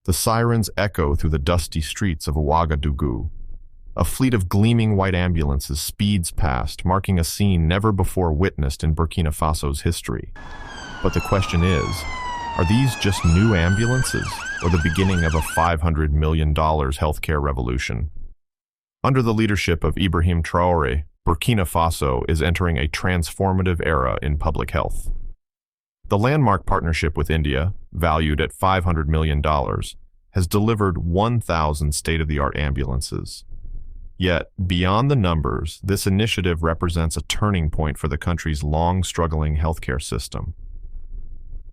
The sirens echo through the dusty streets of Ouagadougou. A fleet of gleaming white ambulances speeds past, marking a scene never before witnessed in Burkina Faso's history. But the question is, are these just new ambulances, or the beginning of a $500 million healthcare revolution? Under the leadership of Ibrahim Traoré, Burkina Faso is entering a transformative era in public health. The landmark partnership with India, valued at $500 million, has delivered 1,000 state-of-the-art ambulances. Yet, beyond the numbers, this initiative represents a turning point for the country's long-struggling healthcare system.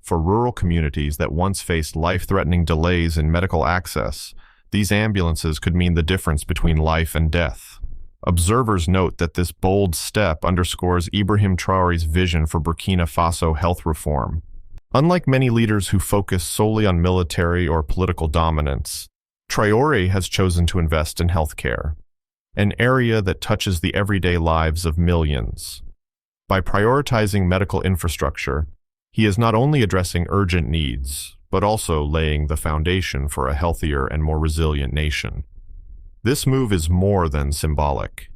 For rural communities that once faced life-threatening delays in medical access, these ambulances could mean the difference between life and death. Observers note that this bold step underscores Ibrahim Traoré's vision for Burkina Faso health reform. Unlike many leaders who focus solely on military or political dominance, Traoré has chosen to invest in healthcare, an area that touches the everyday lives of millions. By prioritizing medical infrastructure, he is not only addressing urgent needs, but also laying the foundation for a healthier and more resilient nation. This move is more than symbolic.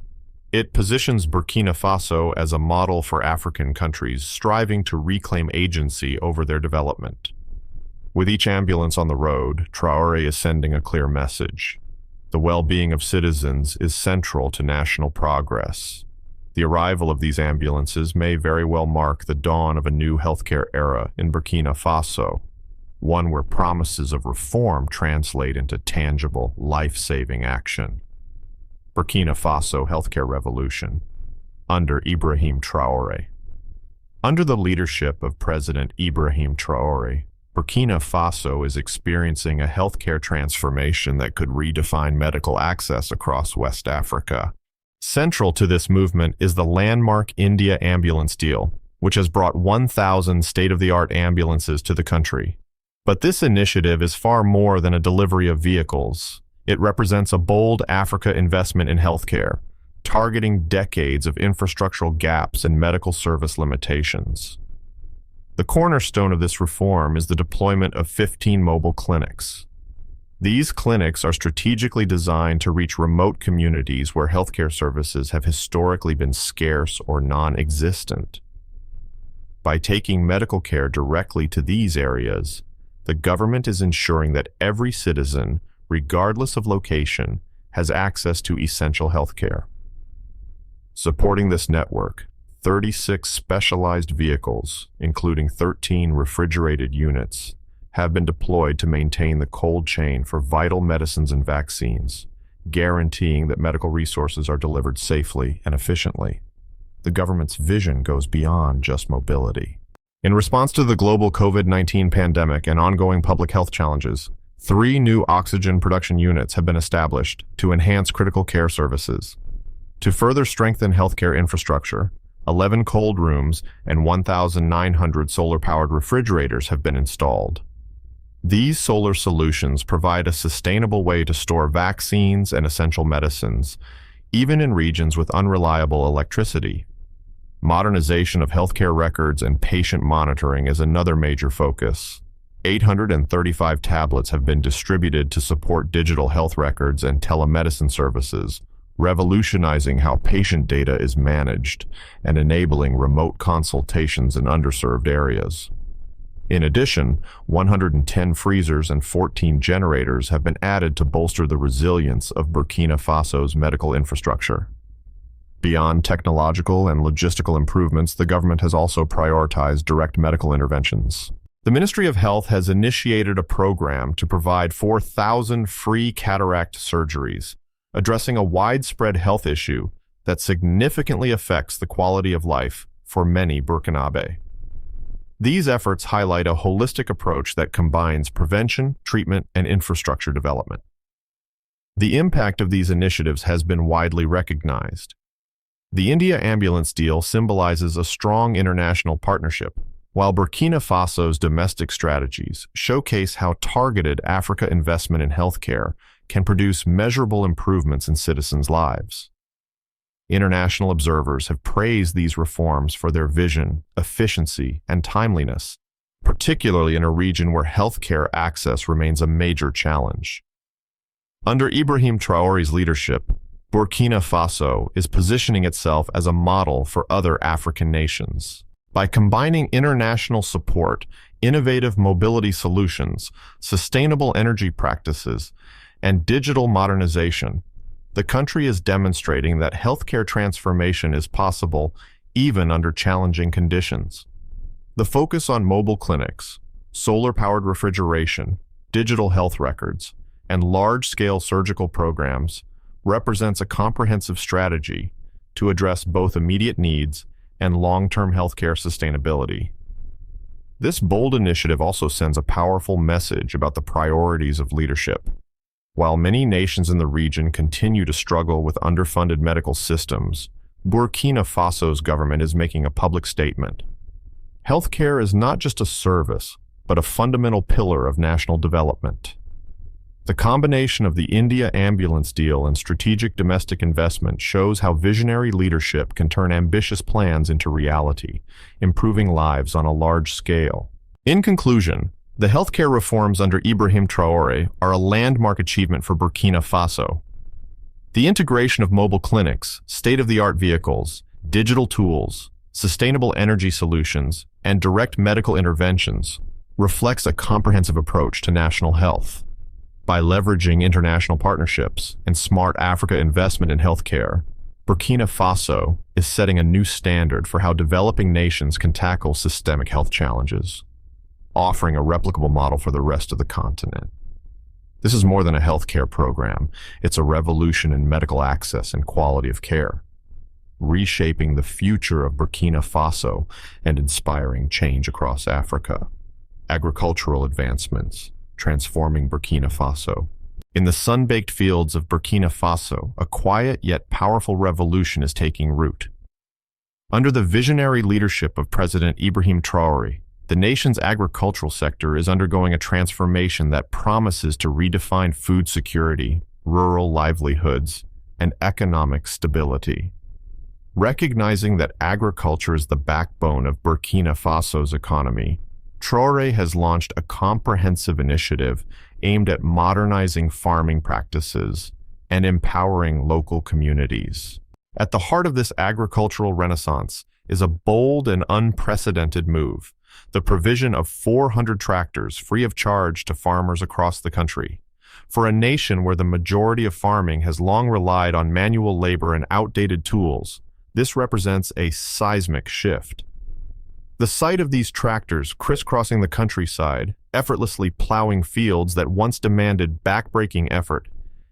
It positions Burkina Faso as a model for African countries striving to reclaim agency over their development. With each ambulance on the road, Traoré is sending a clear message. The well-being of citizens is central to national progress. The arrival of these ambulances may very well mark the dawn of a new healthcare era in Burkina Faso, one where promises of reform translate into tangible, life-saving action. Burkina Faso healthcare revolution under Ibrahim Traoré. Under the leadership of President Ibrahim Traoré, Burkina Faso is experiencing a healthcare transformation that could redefine medical access across West Africa. Central to this movement is the landmark India ambulance deal, which has brought 1,000 state-of-the-art ambulances to the country. But this initiative is far more than a delivery of vehicles. It represents a bold Africa investment in healthcare, targeting decades of infrastructural gaps and medical service limitations. The cornerstone of this reform is the deployment of 15 mobile clinics. These clinics are strategically designed to reach remote communities where healthcare services have historically been scarce or non-existent. By taking medical care directly to these areas, the government is ensuring that every citizen, regardless of location, has access to essential healthcare. Supporting this network, 36 specialized vehicles, including 13 refrigerated units, have been deployed to maintain the cold chain for vital medicines and vaccines, guaranteeing that medical resources are delivered safely and efficiently. The government's vision goes beyond just mobility. In response to the global COVID-19 pandemic and ongoing public health challenges, 3 new oxygen production units have been established to enhance critical care services. To further strengthen healthcare infrastructure, 11 cold rooms and 1,900 solar-powered refrigerators have been installed. These solar solutions provide a sustainable way to store vaccines and essential medicines, even in regions with unreliable electricity. Modernization of healthcare records and patient monitoring is another major focus. 835 tablets have been distributed to support digital health records and telemedicine services, revolutionizing how patient data is managed and enabling remote consultations in underserved areas. In addition, 110 freezers and 14 generators have been added to bolster the resilience of Burkina Faso's medical infrastructure. Beyond technological and logistical improvements, the government has also prioritized direct medical interventions. The Ministry of Health has initiated a program to provide 4,000 free cataract surgeries, addressing a widespread health issue that significantly affects the quality of life for many Burkinabe. These efforts highlight a holistic approach that combines prevention, treatment, and infrastructure development. The impact of these initiatives has been widely recognized. The India ambulance deal symbolizes a strong international partnership, while Burkina Faso's domestic strategies showcase how targeted Africa investment in healthcare can produce measurable improvements in citizens' lives. International observers have praised these reforms for their vision, efficiency, and timeliness, particularly in a region where healthcare access remains a major challenge. Under Ibrahim Traoré's leadership, Burkina Faso is positioning itself as a model for other African nations. By combining international support, innovative mobility solutions, sustainable energy practices, and digital modernization, the country is demonstrating that healthcare transformation is possible even under challenging conditions. The focus on mobile clinics, solar-powered refrigeration, digital health records, and large-scale surgical programs represents a comprehensive strategy to address both immediate needs and long-term healthcare sustainability. This bold initiative also sends a powerful message about the priorities of leadership. While many nations in the region continue to struggle with underfunded medical systems, Burkina Faso's government is making a public statement. Healthcare is not just a service, but a fundamental pillar of national development. The combination of the India ambulance deal and strategic domestic investment shows how visionary leadership can turn ambitious plans into reality, improving lives on a large scale. In conclusion, the healthcare reforms under Ibrahim Traoré are a landmark achievement for Burkina Faso. The integration of mobile clinics, state-of-the-art vehicles, digital tools, sustainable energy solutions, and direct medical interventions reflects a comprehensive approach to national health. By leveraging international partnerships and smart Africa investment in healthcare, Burkina Faso is setting a new standard for how developing nations can tackle systemic health challenges, offering a replicable model for the rest of the continent. This is more than a healthcare program. It's a revolution in medical access and quality of care, reshaping the future of Burkina Faso and inspiring change across Africa. Agricultural advancements, transforming Burkina Faso. In the sun-baked fields of Burkina Faso, a quiet yet powerful revolution is taking root. Under the visionary leadership of President Ibrahim Traoré, the nation's agricultural sector is undergoing a transformation that promises to redefine food security, rural livelihoods, and economic stability. Recognizing that agriculture is the backbone of Burkina Faso's economy, Traoré has launched a comprehensive initiative aimed at modernizing farming practices and empowering local communities. At the heart of this agricultural renaissance is a bold and unprecedented move: the provision of 400 tractors free of charge to farmers across the country. For a nation where the majority of farming has long relied on manual labor and outdated tools, this represents a seismic shift. The sight of these tractors crisscrossing the countryside, effortlessly plowing fields that once demanded back-breaking effort,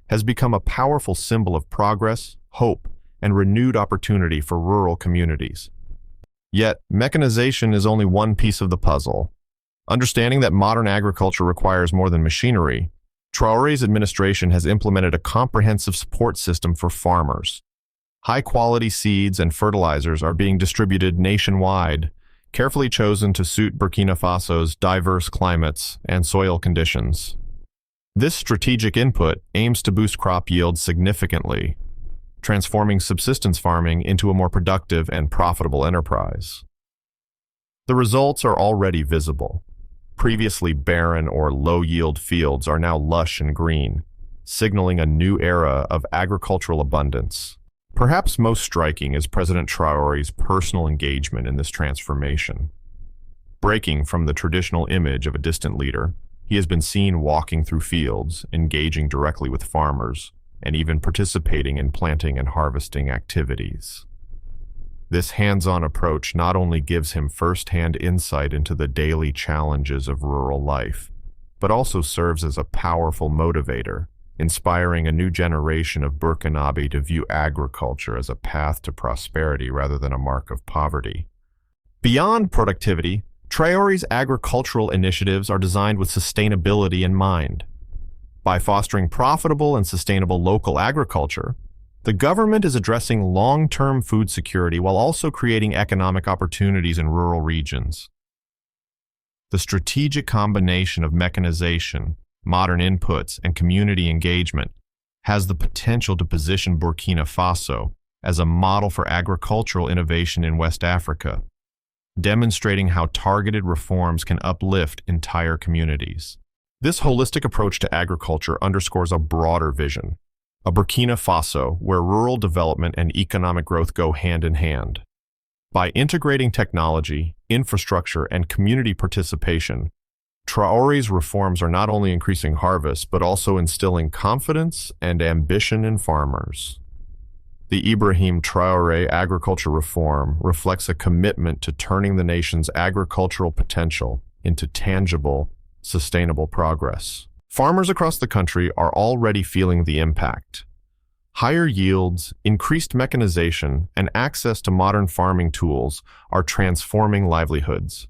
has become a powerful symbol of progress, hope, and renewed opportunity for rural communities. Yet, mechanization is only one piece of the puzzle. Understanding that modern agriculture requires more than machinery, Traoré's administration has implemented a comprehensive support system for farmers. High-quality seeds and fertilizers are being distributed nationwide, carefully chosen to suit Burkina Faso's diverse climates and soil conditions. This strategic input aims to boost crop yields significantly, transforming subsistence farming into a more productive and profitable enterprise. The results are already visible. Previously barren or low-yield fields are now lush and green, signaling a new era of agricultural abundance. Perhaps most striking is President Traoré's personal engagement in this transformation. Breaking from the traditional image of a distant leader, he has been seen walking through fields, engaging directly with farmers, and even participating in planting and harvesting activities. This hands-on approach not only gives him first-hand insight into the daily challenges of rural life, but also serves as a powerful motivator, inspiring a new generation of Burkinabe to view agriculture as a path to prosperity rather than a mark of poverty. Beyond productivity, Traoré's agricultural initiatives are designed with sustainability in mind. By fostering profitable and sustainable local agriculture, the government is addressing long-term food security while also creating economic opportunities in rural regions. The strategic combination of mechanization, modern inputs, and community engagement has the potential to position Burkina Faso as a model for agricultural innovation in West Africa. demonstrating how targeted reforms can uplift entire communities. This holistic approach to agriculture underscores a broader vision, a Burkina Faso where rural development and economic growth go hand in hand. By integrating technology, infrastructure, and community participation, Traore's reforms are not only increasing harvests but also instilling confidence and ambition in farmers. The Ibrahim Traoré agriculture reform reflects a commitment to turning the nation's agricultural potential into tangible, sustainable progress. Farmers across the country are already feeling the impact. Higher yields, increased mechanization, and access to modern farming tools are transforming livelihoods.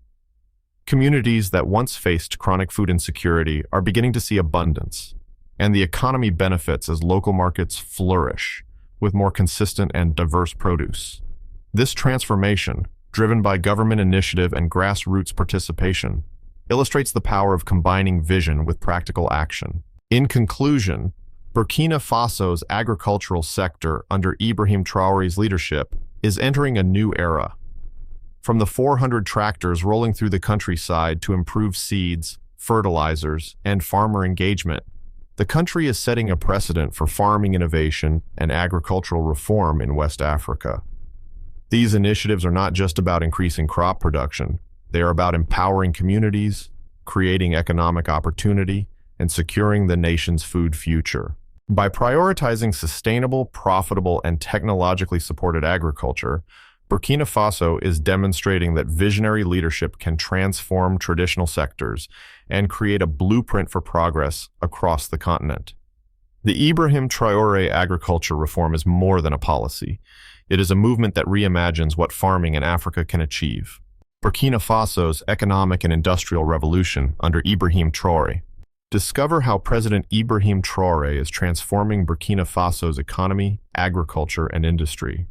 Communities that once faced chronic food insecurity are beginning to see abundance, and the economy benefits as local markets flourish with more consistent and diverse produce. This transformation, driven by government initiative and grassroots participation, illustrates the power of combining vision with practical action. In conclusion, Burkina Faso's agricultural sector under Ibrahim Traoré's leadership is entering a new era. From the 400 tractors rolling through the countryside to improve seeds, fertilizers, and farmer engagement, the country is setting a precedent for farming innovation and agricultural reform in West Africa. These initiatives are not just about increasing crop production, they are about empowering communities, creating economic opportunity, and securing the nation's food future. By prioritizing sustainable, profitable, and technologically supported agriculture, Burkina Faso is demonstrating that visionary leadership can transform traditional sectors and create a blueprint for progress across the continent. The Ibrahim Traoré agriculture reform is more than a policy. It is a movement that reimagines what farming in Africa can achieve. Burkina Faso's economic and industrial revolution under Ibrahim Traoré. Discover how President Ibrahim Traoré is transforming Burkina Faso's economy, agriculture, and industry.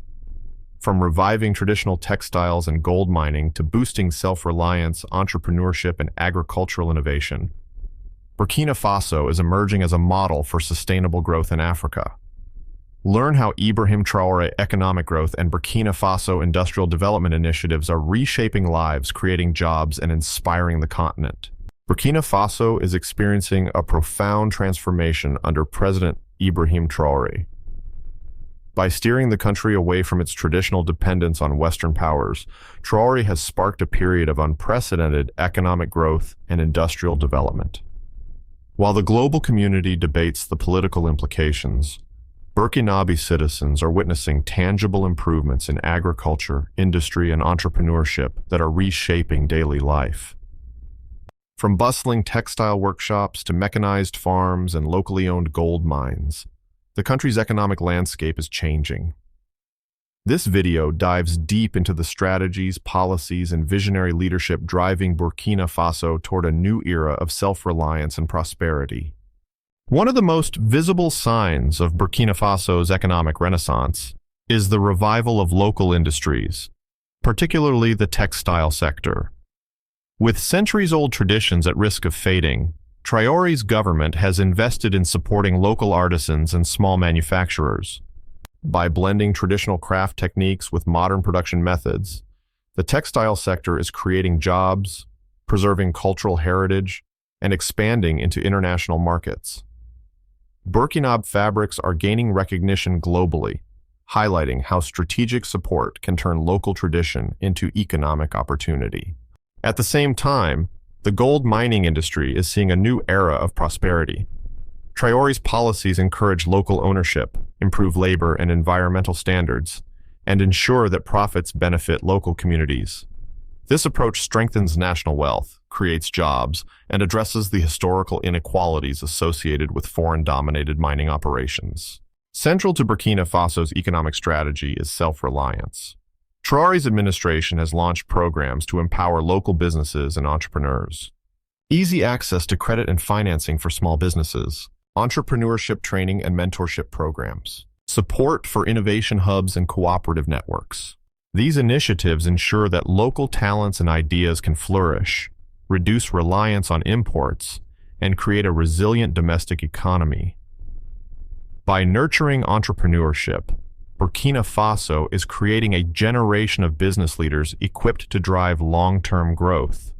From reviving traditional textiles and gold mining to boosting self-reliance, entrepreneurship, and agricultural innovation, Burkina Faso is emerging as a model for sustainable growth in Africa. Learn how Ibrahim Traoré economic growth and Burkina Faso industrial development initiatives are reshaping lives, creating jobs, and inspiring the continent. Burkina Faso is experiencing a profound transformation under President Ibrahim Traoré. By steering the country away from its traditional dependence on Western powers, Traoré has sparked a period of unprecedented economic growth and industrial development. While the global community debates the political implications, Burkinabe citizens are witnessing tangible improvements in agriculture, industry, and entrepreneurship that are reshaping daily life. From bustling textile workshops to mechanized farms and locally owned gold mines, the country's economic landscape is changing. This video dives deep into the strategies, policies, and visionary leadership driving Burkina Faso toward a new era of self-reliance and prosperity. One of the most visible signs of Burkina Faso's economic renaissance is the revival of local industries, particularly the textile sector. With centuries-old traditions at risk of fading, Traoré's government has invested in supporting local artisans and small manufacturers. By blending traditional craft techniques with modern production methods, the textile sector is creating jobs, preserving cultural heritage, and expanding into international markets. Burkinabe fabrics are gaining recognition globally, highlighting how strategic support can turn local tradition into economic opportunity. At the same time, the gold mining industry is seeing a new era of prosperity. Traoré's policies encourage local ownership, improve labor and environmental standards, and ensure that profits benefit local communities. This approach strengthens national wealth, creates jobs, and addresses the historical inequalities associated with foreign-dominated mining operations. Central to Burkina Faso's economic strategy is self-reliance. Traoré's administration has launched programs to empower local businesses and entrepreneurs. Easy access to credit and financing for small businesses, entrepreneurship training and mentorship programs, support for innovation hubs and cooperative networks. These initiatives ensure that local talents and ideas can flourish, reduce reliance on imports, and create a resilient domestic economy. By nurturing entrepreneurship, Burkina Faso is creating a generation of business leaders equipped to drive long-term growth.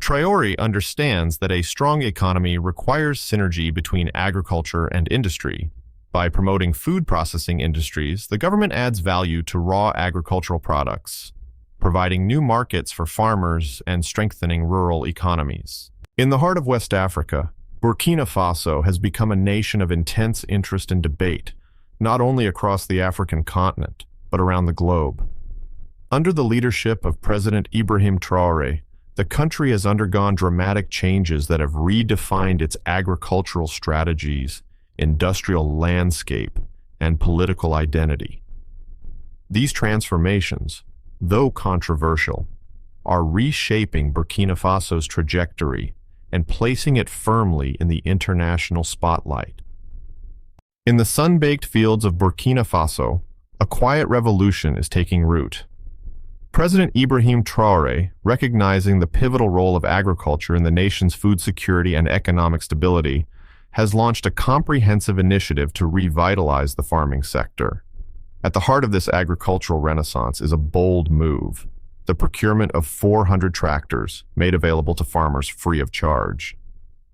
Traoré understands that a strong economy requires synergy between agriculture and industry. By promoting food processing industries, the government adds value to raw agricultural products, providing new markets for farmers and strengthening rural economies. In the heart of West Africa, Burkina Faso has become a nation of intense interest and debate, not only across the African continent, but around the globe. Under the leadership of President Ibrahim Traoré, the country has undergone dramatic changes that have redefined its agricultural strategies, industrial landscape, and political identity. These transformations, though controversial, are reshaping Burkina Faso's trajectory and placing it firmly in the international spotlight. In the sun-baked fields of Burkina Faso, a quiet revolution is taking root. President Ibrahim Traoré, recognizing the pivotal role of agriculture in the nation's food security and economic stability, has launched a comprehensive initiative to revitalize the farming sector. At the heart of this agricultural renaissance is a bold move: the procurement of 400 tractors made available to farmers free of charge.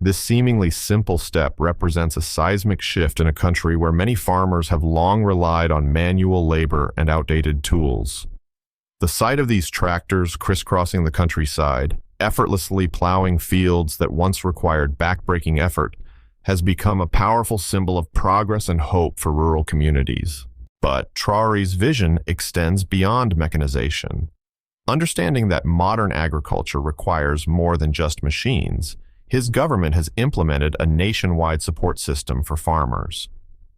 This seemingly simple step represents a seismic shift in a country where many farmers have long relied on manual labor and outdated tools. The sight of these tractors crisscrossing the countryside, effortlessly plowing fields that once required backbreaking effort, has become a powerful symbol of progress and hope for rural communities. But Traoré's vision extends beyond mechanization. Understanding that modern agriculture requires more than just machines, his government has implemented a nationwide support system for farmers.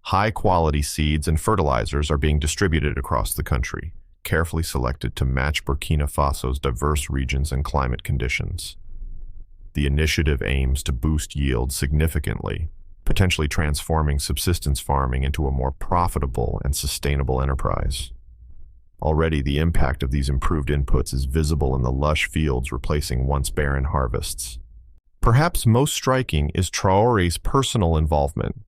High-quality seeds and fertilizers are being distributed across the country, carefully selected to match Burkina Faso's diverse regions and climate conditions. The initiative aims to boost yield significantly, potentially transforming subsistence farming into a more profitable and sustainable enterprise. Already, the impact of these improved inputs is visible in the lush fields replacing once barren harvests. Perhaps most striking is Traoré's personal involvement.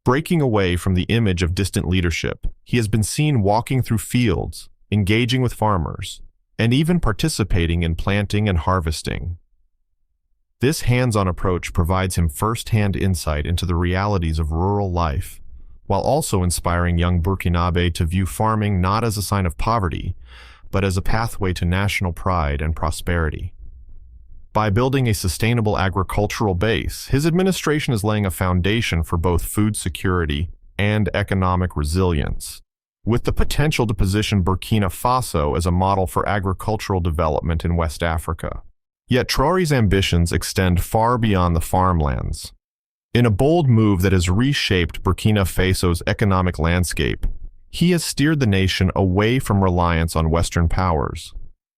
Breaking away from the image of distant leadership, he has been seen walking through fields, engaging with farmers, and even participating in planting and harvesting. This hands-on approach provides him first-hand insight into the realities of rural life, while also inspiring young Burkinabe to view farming not as a sign of poverty, but as a pathway to national pride and prosperity. By building a sustainable agricultural base, his administration is laying a foundation for both food security and economic resilience, with the potential to position Burkina Faso as a model for agricultural development in West Africa. Yet Traoré's ambitions extend far beyond the farmlands. In a bold move that has reshaped Burkina Faso's economic landscape, he has steered the nation away from reliance on Western powers.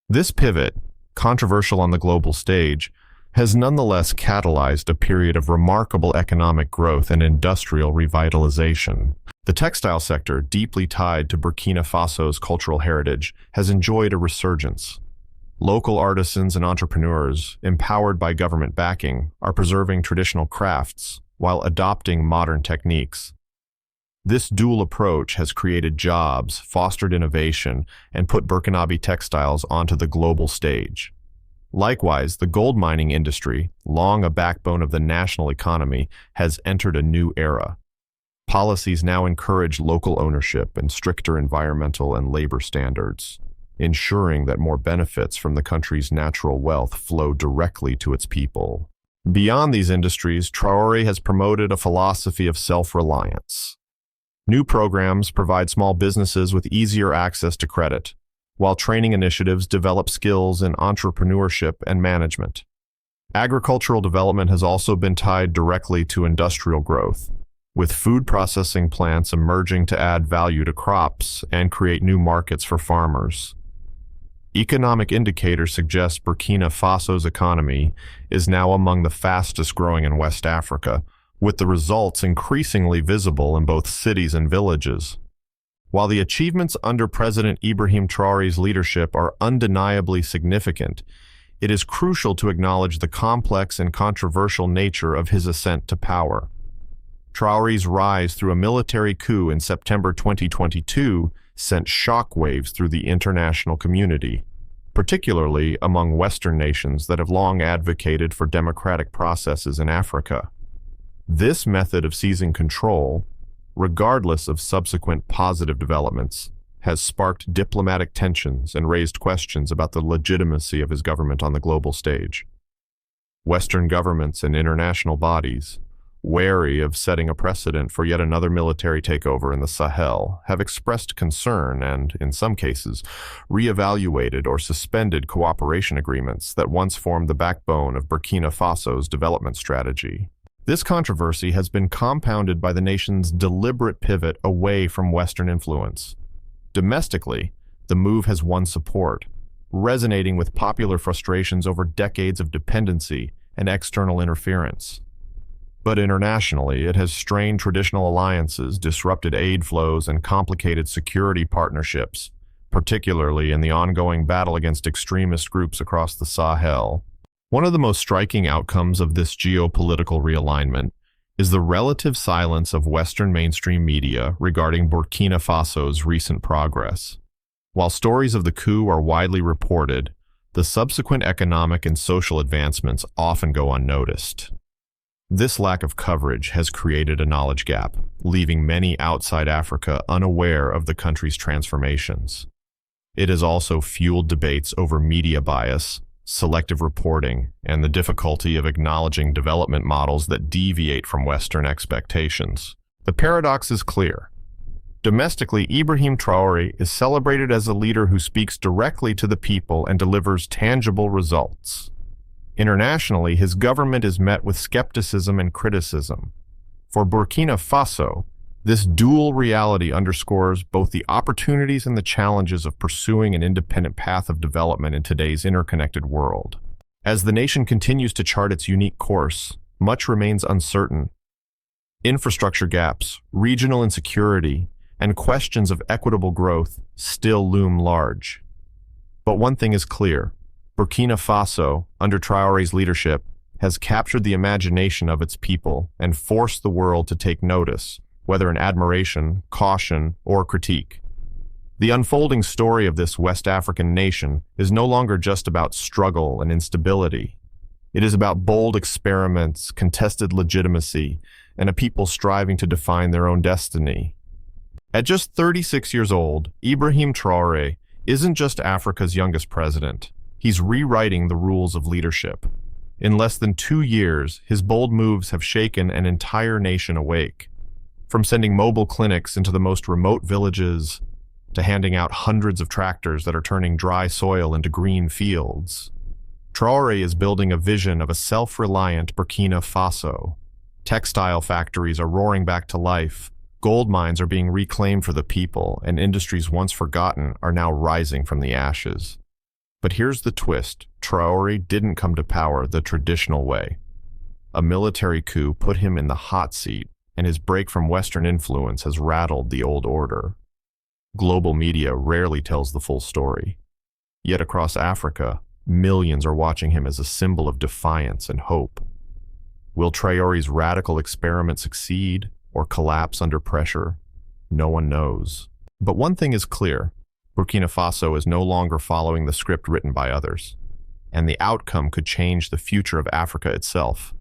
This pivot, controversial on the global stage, has nonetheless catalyzed a period of remarkable economic growth and industrial revitalization. The textile sector, deeply tied to Burkina Faso's cultural heritage, has enjoyed a resurgence. Local artisans and entrepreneurs, empowered by government backing, are preserving traditional crafts while adopting modern techniques. This dual approach has created jobs, fostered innovation, and put Burkinabe textiles onto the global stage. Likewise, the gold mining industry, long a backbone of the national economy, has entered a new era. Policies now encourage local ownership and stricter environmental and labor standards, ensuring that more benefits from the country's natural wealth flow directly to its people. Beyond these industries, Traoré has promoted a philosophy of self-reliance. New programs provide small businesses with easier access to credit, while training initiatives develop skills in entrepreneurship and management. Agricultural development has also been tied directly to industrial growth, with food processing plants emerging to add value to crops and create new markets for farmers. Economic indicators suggest Burkina Faso's economy is now among the fastest growing in West Africa, with the results increasingly visible in both cities and villages. While the achievements under President Ibrahim Traoré's leadership are undeniably significant, it is crucial to acknowledge the complex and controversial nature of his ascent to power. Traoré's rise through a military coup in September 2022 sent shockwaves through the international community, particularly among Western nations that have long advocated for democratic processes in Africa. This method of seizing control, regardless of subsequent positive developments, has sparked diplomatic tensions and raised questions about the legitimacy of his government on the global stage. Western governments and international bodies, wary of setting a precedent for yet another military takeover in the Sahel, have expressed concern and, in some cases, reevaluated or suspended cooperation agreements that once formed the backbone of Burkina Faso's development strategy. This controversy has been compounded by the nation's deliberate pivot away from Western influence. Domestically, the move has won support, resonating with popular frustrations over decades of dependency and external interference. But internationally, it has strained traditional alliances, disrupted aid flows, and complicated security partnerships, particularly in the ongoing battle against extremist groups across the Sahel. One of the most striking outcomes of this geopolitical realignment is the relative silence of Western mainstream media regarding Burkina Faso's recent progress. While stories of the coup are widely reported, the subsequent economic and social advancements often go unnoticed. This lack of coverage has created a knowledge gap, leaving many outside Africa unaware of the country's transformations. It has also fueled debates over media bias, selective reporting, and the difficulty of acknowledging development models that deviate from Western expectations. The paradox is clear. Domestically, Ibrahim Traoré is celebrated as a leader who speaks directly to the people and delivers tangible results. Internationally, his government is met with skepticism and criticism. For Burkina Faso, this dual reality underscores both the opportunities and the challenges of pursuing an independent path of development in today's interconnected world. As the nation continues to chart its unique course, much remains uncertain. Infrastructure gaps, regional insecurity, and questions of equitable growth still loom large. But one thing is clear: Burkina Faso, under Traoré's leadership, has captured the imagination of its people and forced the world to take notice, whether in admiration, caution, or critique. The unfolding story of this West African nation is no longer just about struggle and instability. It is about bold experiments, contested legitimacy, and a people striving to define their own destiny. At just 36 years old, Ibrahim Traoré isn't just Africa's youngest president. He's rewriting the rules of leadership. In less than 2 years, his bold moves have shaken an entire nation awake. From sending mobile clinics into the most remote villages to handing out hundreds of tractors that are turning dry soil into green fields, Traoré is building a vision of a self-reliant Burkina Faso. Textile factories are roaring back to life, gold mines are being reclaimed for the people, and industries once forgotten are now rising from the ashes. But here's the twist: Traoré didn't come to power the traditional way. A military coup put him in the hot seat, and his break from Western influence has rattled the old order. Global media rarely tells the full story. Yet across Africa, millions are watching him as a symbol of defiance and hope. Will Traoré's radical experiment succeed or collapse under pressure? No one knows. But one thing is clear: Burkina Faso is no longer following the script written by others, and the outcome could change the future of Africa itself.